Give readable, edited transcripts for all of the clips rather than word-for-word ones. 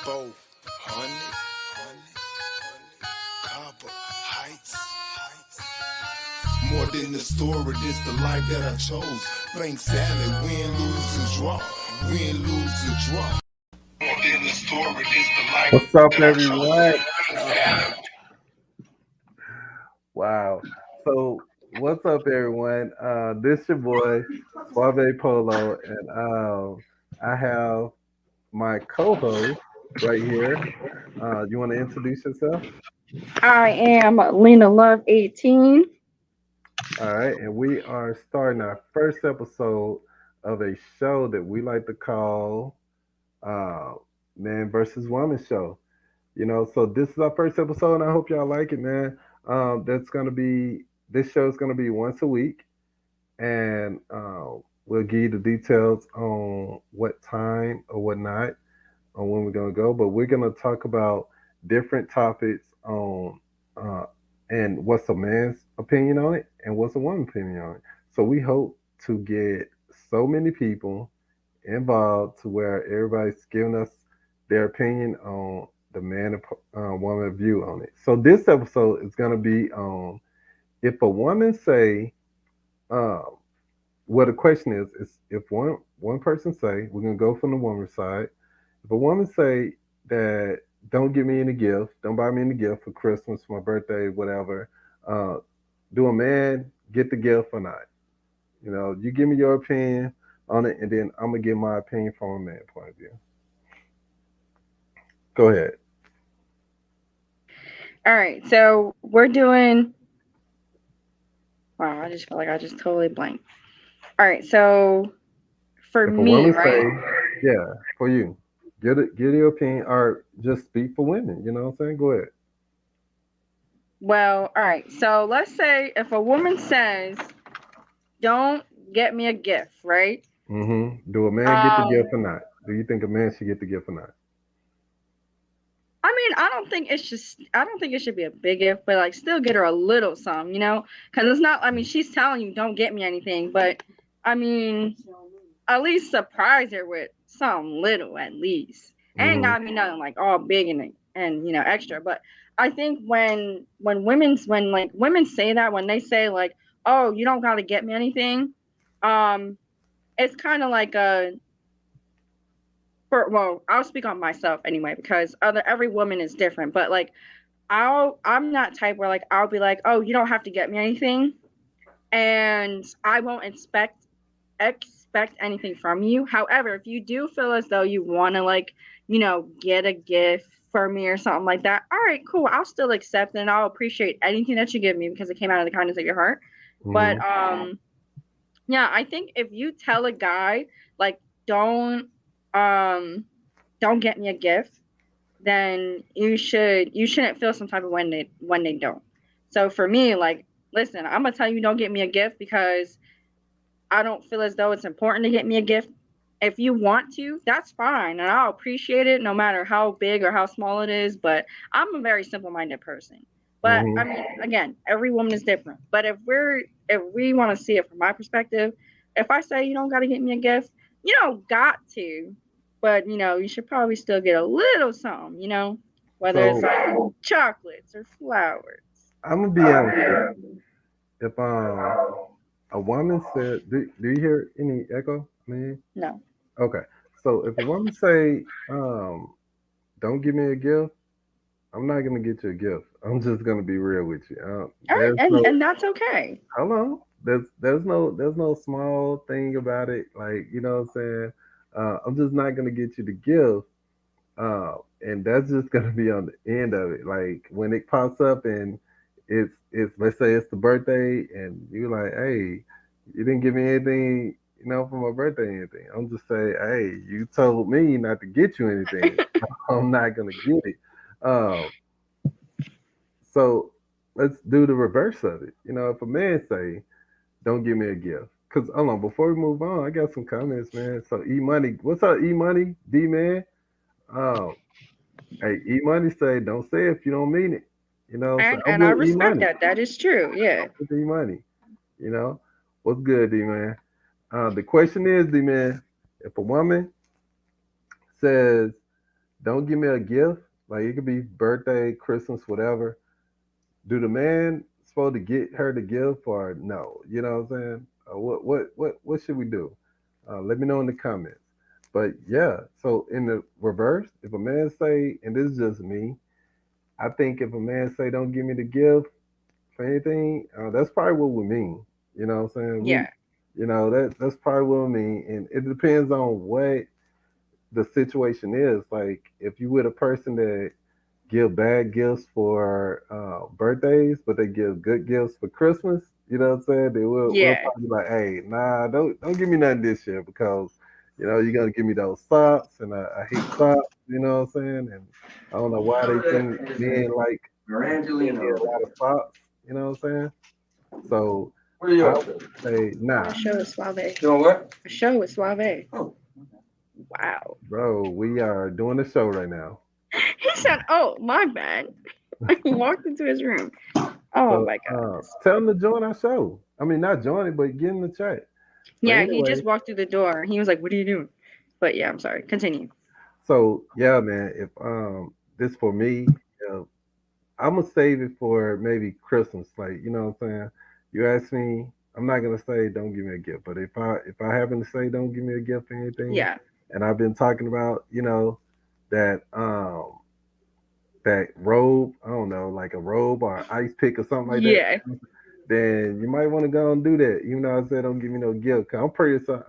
400 copper heights. More than the story, this the life that I chose. Bank salad, win, lose, and draw. Win, lose, and draw. More than the story, this the life What's up, that I chose. everyone? Bank salad. Wow. So, what's up, everyone? This your boy Suave Polo, and I have my co-host right here. You want to introduce yourself? I am Lena Love 18. All right, and we are starting our first episode of a show that we like to call uh, Man versus Woman Show. So this is our first episode, and I hope y'all like it, man. That's gonna be this show is gonna be once a week, and we'll give you the details on what time or what night on when we're gonna go. But we're gonna talk about different topics on uh, and what's a man's opinion on it and what's a woman's opinion on it. So we hope to get so many people involved to where everybody's giving us their opinion on the man and woman view on it. So this episode is going to be on if a woman say, um, well, the question is if one person say we're going to go from the woman's side. If a woman say that don't give me any gift, don't buy me any gift for Christmas, for my birthday, whatever, uh, do a man get the gift or not? You give me your opinion on it, and then I'm gonna give my opinion from a man point of view. Go ahead. All right, so we're doing. Wow, I just felt like I just totally blanked. All right, so for If a me, woman right? say, yeah, for you, get your opinion, or just speak for women. You know what I'm saying? Go ahead. Well, all right, so let's say if a woman says, "Don't get me a gift," right? Do a man get the Um, gift or not? Do you think a man should get the gift or not? I mean, I don't think it should be a big gift, but like, still get her a little something, because it's not. I mean, she's telling you, "Don't get me anything," but I mean, at least surprise her with something little at least. Ain't hmm gotta be nothing like all big and extra. But I think when like women say that, when they say like, "Oh, you don't gotta get me anything," um, it's kind of like well, I'll speak on myself anyway because other every woman is different. But like I'm not type where like I'll be like, "Oh, you don't have to get me anything," and I won't expect anything from you. However, if you do feel as though you want to like, get a gift for me or something like that, all right, cool. I'll still accept it and I'll appreciate anything that you give me because it came out of the kindness of your heart. But hmm yeah, I think if you tell a guy like um don't get me a gift, then you shouldn't feel some type of when they don't. So for me, like, listen, I'm gonna tell you don't get me a gift because I don't feel as though it's important to get me a gift. If you want to, that's fine, and I'll appreciate it no matter how big or how small it is. But I'm a very simple-minded person. But I hmm mean, again, every woman is different. But if we want to see it from my perspective, if I say you don't got to get me a gift, you don't got to, but you should probably still get a little something. Whether it's So like chocolates or flowers. I'm gonna be honest with you. If a woman said, do you hear any echo? Man, No. okay. So if a woman say, don't give me a gift, I'm not gonna get you a gift. I'm just gonna be real with you. All right, There's and no that's okay. hold on. There's no small thing about it. Like you know what I'm saying. I'm just not gonna get you the gift. And that's just gonna be on the end of it. Like when it pops up and it's let's say it's the birthday and you're like, hey, you didn't give me anything, for my birthday or anything. I'm just saying, hey, you told me not to get you anything. I'm not gonna get it. Um, so let's do the reverse of it. If a man say, "Don't give me a gift," because hold on, before we move on, I got some comments, man. So E Money, what's up, E Money, D man? Um, hey, E Money say, "Don't say it if you don't mean it." So I'm And I with E respect Money. that. That is true. Yeah. I'm with E Money. You know, what's good, D man? The question is, D man, if a woman says, don't give me a gift. Like it could be birthday, Christmas, whatever. Do the man supposed to get her the gift or no? You know what I'm saying? What should we do? Let me know in the comments. But yeah, so in the reverse, if a man say, and this is just me, I think if a man say don't give me the gift for anything, that's probably what we mean. You know what I'm saying? Yeah. That's probably what we mean, and it depends on what the situation is. Like if you with a person that give bad gifts for birthdays, but they give good gifts for Christmas. You know what I'm saying? They will Yeah. probably be like, hey, nah, don't give me nothing this year because you're gonna give me those socks, and I hate socks. You know what I'm saying? And I don't know why they think men like men need a lot of socks. You know what I'm saying? So What are I you up would to? say, A nah, show is suave. Doing what? A show is suave. Oh. Wow. bro, we are doing a show right now. He said, "Oh, my bad." He walked into his room. Oh So my goodness. tell them to join our show. I mean, not join it, but get in the chat. But Yeah, he anyway, just walked through the door. He was like, "What are you doing?" But yeah, I'm sorry. Continue. so yeah, man. If this for me, uh, I'm gonna save it for maybe Christmas. Like what I'm saying. You ask me, I'm not gonna say don't give me a gift. But if I happen to say don't give me a gift or anything, Yeah. and I've been talking about that that robe, I don't know, like a robe or an ice pick or something like that, Yeah. then you might want to go and do that. Even though I said don't give me no gift, cause I'm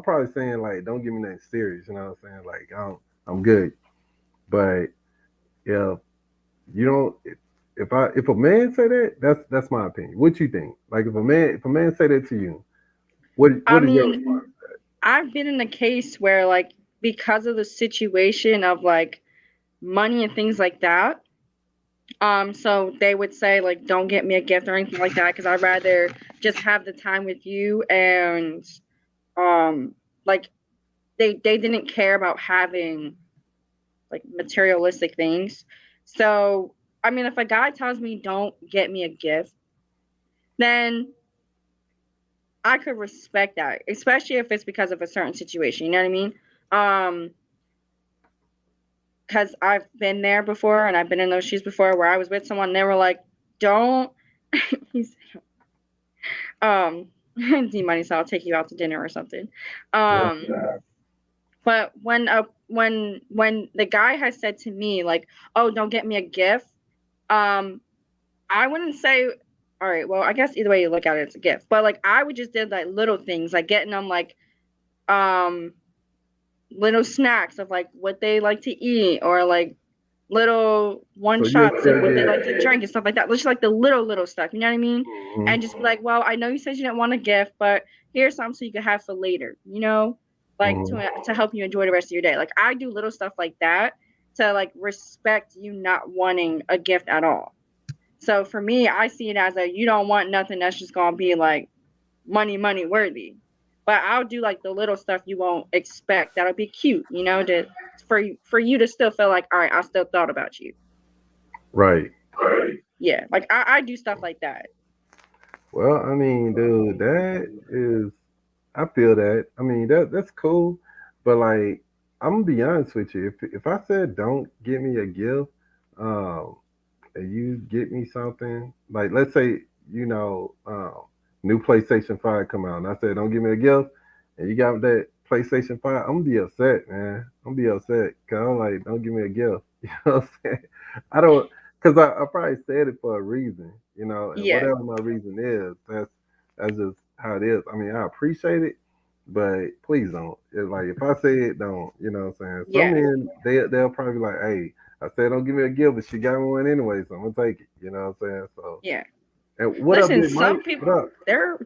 probably saying like don't give me nothing serious. You know what I'm saying? Like I'm good. But if you don't, if a man say that, that's my opinion. What you think? Like if a man say that to you, I what is your mean, response? I've been in a case where like because of the situation of like money and things like that, so they would say like don't get me a gift or anything like that because I'd rather just have the time with you and like they didn't care about having like materialistic things. So I mean if a guy tells me don't get me a gift, then I could respect that, especially if it's because of a certain situation. You know what I mean? Because I've been there before, and I've been in those shoes before, where I was with someone, and they were like, "Don't." He's D money, so I'll take you out to dinner or something. Yeah. But when the guy has said to me like, "Oh, don't get me a gift," um, I wouldn't say. All right, well, I guess either way you look at it, it's a gift. But like, I would just did like little things, like getting them like um little snacks of like what they like to eat or like little one So you shots of still what they get. like to drink and stuff like that. Just like the little stuff, you know what I mean? Mhm. And just be like, well, I know you said you didn't want a gift, but here's something so you can have for later, like Mhm. to help you enjoy the rest of your day. Like I do little stuff like that to like respect you not wanting a gift at all. So for me, I see it as a you don't want nothing that's just gonna be like money worthy. But I'll do like the little stuff you won't expect. That'll be cute, to for you to still feel like, all right, I still thought about you. Right. Yeah, like I do stuff like that. Well, I mean, dude, that is. I feel that. I mean, that's cool, but like, I'm gonna be honest with you. If I said don't get me a gift, um, and you get me something, like let's say new PlayStation 5 come out, and I said don't give me a gift, and you got that PlayStation 5, I'm gonna be upset, man. I'm gonna be upset because I'm like, don't give me a gift. You know what I'm saying? I don't, because I probably said it for a reason, and Yeah, whatever my reason is, that's just how it is. I mean, I appreciate it, but please don't. It's like if I say it, don't. You know what I'm saying? Some yeah, men they'll probably be like, hey, I said don't give me a gift, but she got me one anyway, so I'm gonna take it. You know what I'm saying? So, yeah. and what up, Listen, Big Mike? some people What up?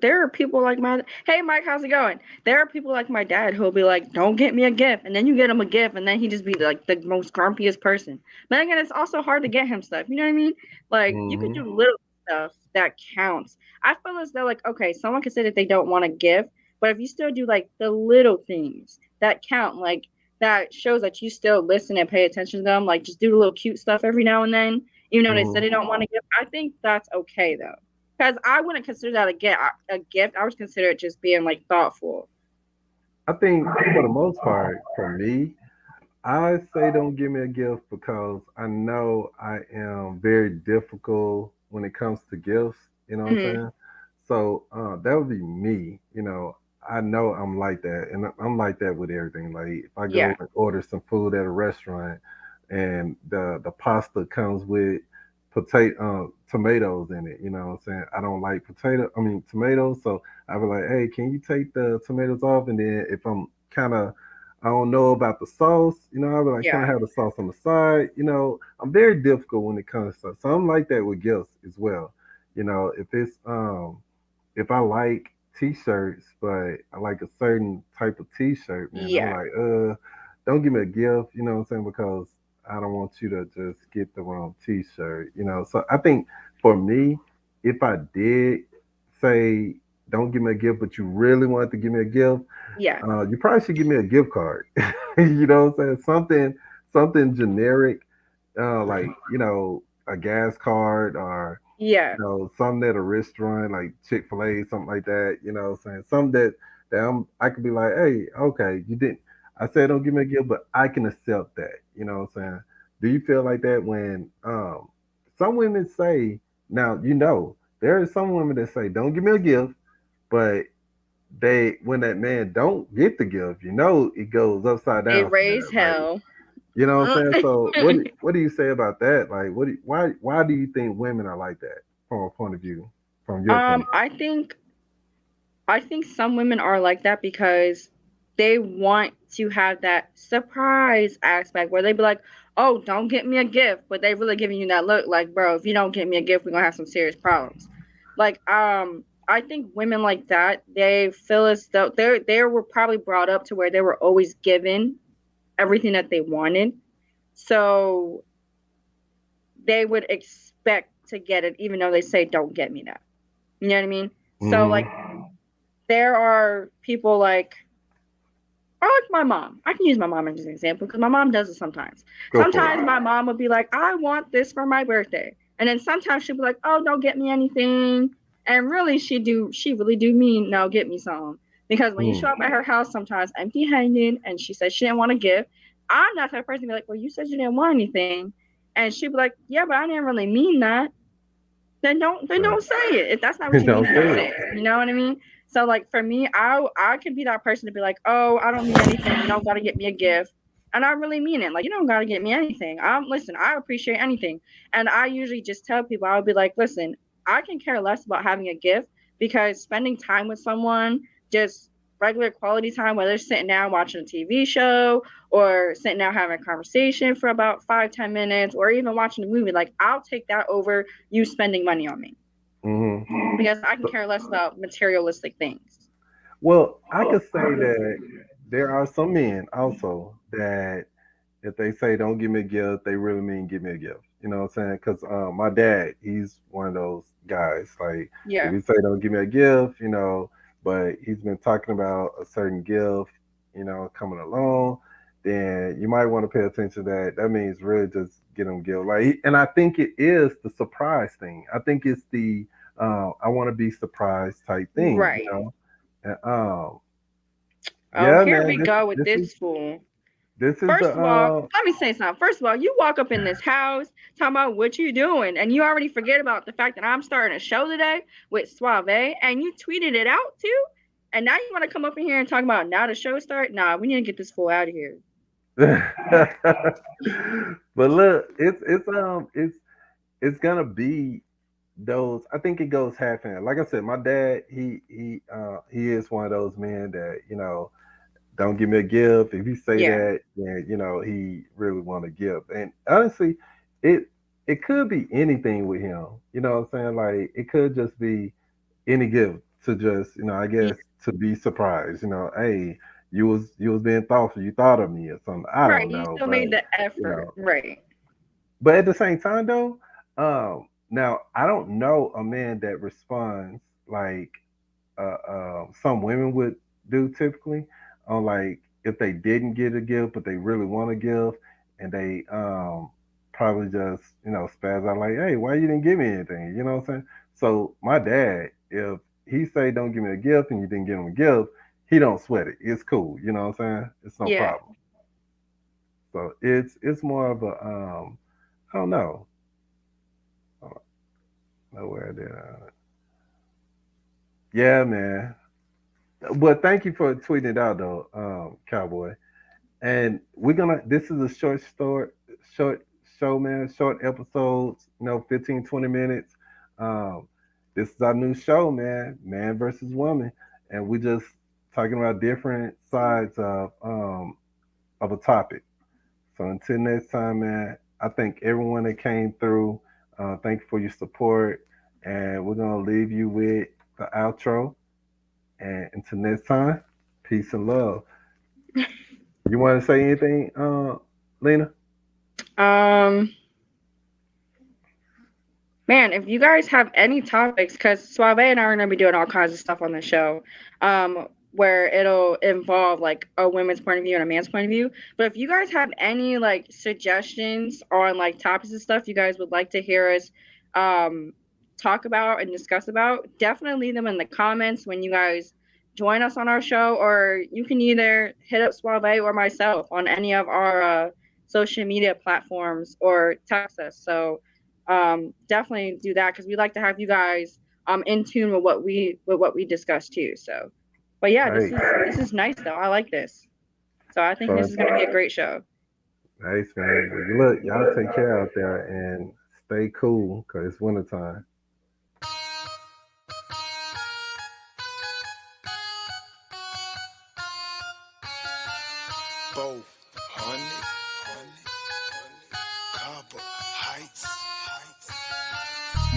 there are people like my hey Mike, how's it going? There are people like my dad who'll be like, don't get me a gift, and then you get him a gift, and then he just be like the most grumpiest person. But again, it's also hard to get him stuff. You know what I mean? Like you could Hmm. do little stuff that counts. I feel as though like okay, someone can say that they don't want a gift, but if you still do like the little things that count, like that shows that you still listen and pay attention to them. Like just do the little cute stuff every now and then, even though they said Hmm. they don't want a gift. I think that's okay though. Because I wouldn't consider that a gift. I would consider it just being like thoughtful. I think for the most part, for me, I say don't give me a gift because I know I am very difficult when it comes to gifts. You know what I'm Hmm. saying? So that would be me. I know I'm like that, and I'm like that with everything. Like if I go Yeah. and order some food at a restaurant, and the pasta comes with tomatoes in it. You know what I'm saying? I don't like tomatoes. So I be like, hey, can you take the tomatoes off? And then if I'm kind of I don't know about the sauce. I'll be like, can I Yeah. have the sauce on the side? I'm very difficult when it comes to so I'm like that with gifts as well. If I like t-shirts, but I like a certain type of t-shirt, man, I'm Yeah. like, don't give me a gift, you know what I'm saying? Because I don't want you to just get the wrong t-shirt. So I think for me, if I did say don't give me a gift, but you really wanted to give me a gift, Yeah. you probably should give me a gift card. You know what I'm saying? Something generic, like a gas card or Yeah. something at a restaurant like Chick-fil-A, something like that. You know what I'm saying? Something that I could be like, hey, okay, you didn't. I said don't give me a gift, but I can accept that. You know what I'm saying? Do you feel like that when some women say now there are some women that say don't give me a gift, but they when that man don't get the gift, it goes upside They down for raise them. Like, hell. you know what I'm saying? So what do you say about that? Like why do you think women are like that from a point of view, from your point of I think some women are like that because they want to have that surprise aspect where they be like, "Oh, don't get me a gift," but they really giving you that look like, "Bro, if you don't get me a gift, we're gonna have some serious problems." Like, I think women like that they feel as though they were probably brought up to where they were always given everything that they wanted, so they would expect to get it, even though they say, "Don't get me that." You know what I mean? So view? like, there are people like or like my mom. I can use my mom as an example because my mom does it sometimes. Go for it. Sometimes my mom would be like, I want this for my birthday. And then sometimes she'd be like, oh, don't get me anything. And really she really do mean no, get me some. Because when you Mm. show up at her house sometimes empty handed and she said she didn't want a gift, I'm not that person to be like, well, you said you didn't want anything. And she'd be like, yeah, but I didn't really mean that. Then don't Right. say it. If that's not what you mean, Don't then don't say say it. it. You know what I mean? So like for me, I could be that person to be like, oh, I don't need anything. You don't gotta get me a gift. And I really mean it. Like you don't gotta get me anything. Listen, I appreciate anything. And I usually just tell people I would be like, listen, I can care less about having a gift because spending time with someone, just regular quality time, whether it's sitting down watching a TV show or sitting down having a conversation for about 5-10 minutes or even watching a movie, like I'll take that over you spending money on me Hmm. because I can care less about materialistic things. Well, I could say that there are some men also that if they say don't give me a gift, they really mean give me a gift. You know what I'm saying? Because my dad, he's one of those guys. Like if Yeah. you say don't give me a gift, but he's been talking about a certain gift, coming along, then you might want to pay attention to that. That means really just get him gift. And I think it is the surprise thing. I think it's the I want to be surprised type thing. Right. And, Oh, yeah, here man, we this go with this is this fool. this is the First of all, let me say something. First of all, you walk up in this house talking about what you doing, and you already forget about the fact that I'm starting a show today with Suave, and you tweeted it out too. And now you want to come up in here and talk about now the show start? Nah, we need to get this fool out of here. but look, it's gonna be those. I think it goes half in. Like I said, my dad, he is one of those men that don't give me a gift. If you say Yeah. that, then he really want a gift. And honestly, it it could be anything with him. You know what I'm saying? Like it could just be any gift to just I Yeah. guess to be surprised. Hey, you was being thoughtful. You thought of me or something. I Right. don't You know, still but made the you effort. know. Right. But at the same time, though, now I don't know a man that responds like some women would do typically on like if they didn't get a gift but they really want a gift and they probably just spaz out like, hey, why you didn't give me anything, you know what I'm saying? So my dad, if he say don't give me a gift and you didn't give him a gift, he don't sweat it, it's cool, you know what I'm saying, it's no Yeah. problem. So it's more of a I don't know. Oh, nowhere there. Yeah, man. But thank you for tweeting it out though, Cowboy. And we're gonna this is a short show, man, short episodes, 15, 20 minutes. Um, this is our new show, man, man versus woman. And we just talking about different sides of a topic. So until next time, man, I thank everyone that came through. Thank you for your support. And we're gonna leave you with the outro. And until next time, peace and love. You want to say anything, Lena? Um, Man, if you guys have any topics, because Suave and I are going to be doing all kinds of stuff on the show, where it'll involve like a women's point of view and a man's point of view. But if you guys have any like suggestions on like topics and stuff you guys would like to hear us talk about and discuss about, definitely leave them in the comments when you guys join us on our show, or you can either hit up Suave or myself on any of our social media platforms or text us. So definitely do that because we like to have you guys in tune with what we discuss too. So, but yeah, Hey, this is nice though. I like this. So I think this fun. is going to be a great show. Nice, man. Well, look, y'all take care out there and stay cool because it's wintertime. Bow, Copper Heights.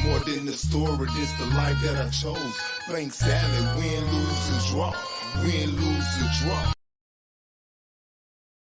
More than the story, this the life that I chose. Bank salad, win, lose, and draw. Win, lose, and draw.